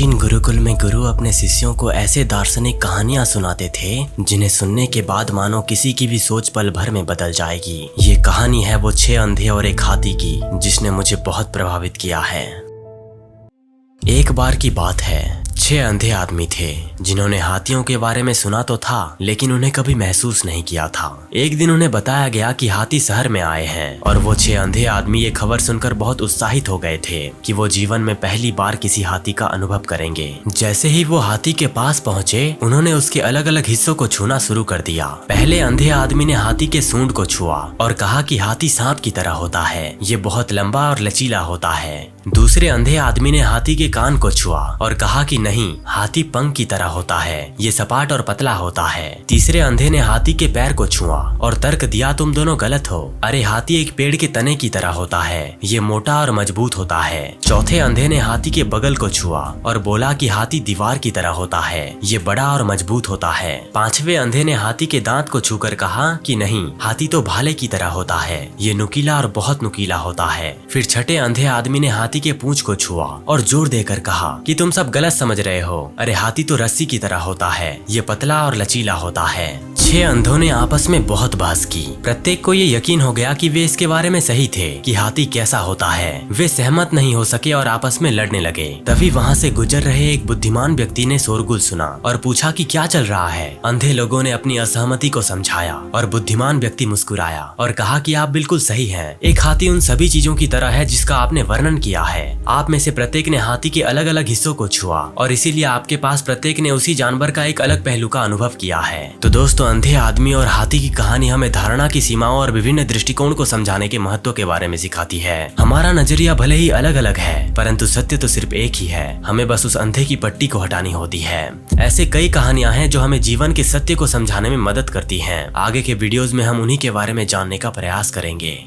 प्राचीन गुरुकुल में गुरु अपने शिष्यों को ऐसे दार्शनिक कहानियां सुनाते थे जिन्हें सुनने के बाद मानो किसी की भी सोच पल भर में बदल जाएगी। ये कहानी है वो 6 अंधे और एक हाथी की, जिसने मुझे बहुत प्रभावित किया है। एक बार की बात है, 6 अंधे आदमी थे जिन्होंने हाथियों के बारे में सुना तो था, लेकिन उन्हें कभी महसूस नहीं किया था। एक दिन उन्हें बताया गया कि हाथी शहर में आए हैं और वो 6 अंधे आदमी ये खबर सुनकर बहुत उत्साहित हो गए थे कि वो जीवन में पहली बार किसी हाथी का अनुभव करेंगे। जैसे ही वो हाथी के पास पहुँचे, उन्होंने उसके अलग अलग हिस्सों को छूना शुरू कर दिया। पहले अंधे आदमी ने हाथी के सूंड को छुआ और कहा कि हाथी सांप की तरह होता है, ये बहुत लंबा और लचीला होता है। दूसरे अंधे आदमी ने हाथी के कान को छुआ और कहा कि नहीं, हाथी पंख की तरह होता है, ये सपाट और पतला होता है। तीसरे अंधे ने हाथी के पैर को छुआ और तर्क दिया, तुम दोनों गलत हो, अरे हाथी एक पेड़ के तने की तरह होता है, ये मोटा और मजबूत होता है। चौथे अंधे ने हाथी के बगल को छुआ और बोला कि हाथी दीवार की तरह होता है, ये बड़ा और मजबूत होता है। पांचवे अंधे ने हाथी के दांत को छूकर कहा कि नहीं, हाथी तो भाले की तरह होता है, ये नुकीला और बहुत नुकीला होता है। फिर छठे अंधे आदमी ने हाथी के पूंछ को छुआ और जोर देकर कहा कि तुम सब गलत समझ रहे हो, अरे हाथी तो रस्सी की तरह होता है, ये पतला और लचीला होता है। 6 अंधों ने आपस में बहुत बहस की। प्रत्येक को ये यकीन हो गया कि वे इसके बारे में सही थे कि हाथी कैसा होता है। वे सहमत नहीं हो सके और आपस में लड़ने लगे। तभी वहाँ से गुजर रहे एक बुद्धिमान व्यक्ति ने शोरगुल सुना और पूछा कि क्या चल रहा है। अंधे लोगों ने अपनी असहमति को समझाया और बुद्धिमान व्यक्ति मुस्कुराया और कहा कि आप बिल्कुल सही हैं। एक हाथी उन सभी चीजों की तरह है जिसका आपने वर्णन किया है। आप में से प्रत्येक ने हाथी के अलग अलग हिस्सों को छुआ और इसीलिए आपके पास प्रत्येक ने उसी जानवर का एक अलग पहलू का अनुभव किया है। तो दोस्तों, अंधे आदमी और हाथी की कहानी हमें धारणा की सीमाओं और विभिन्न दृष्टिकोण को समझाने के महत्व के बारे में सिखाती है। हमारा नजरिया भले ही अलग अलग है, परंतु सत्य तो सिर्फ एक ही है। हमें बस उस अंधे की पट्टी को हटानी होती है। ऐसे कई कहानियां हैं जो हमें जीवन के सत्य को समझाने में मदद करती हैं। आगे के वीडियोस में हम उन्हीं के बारे में जानने का प्रयास करेंगे।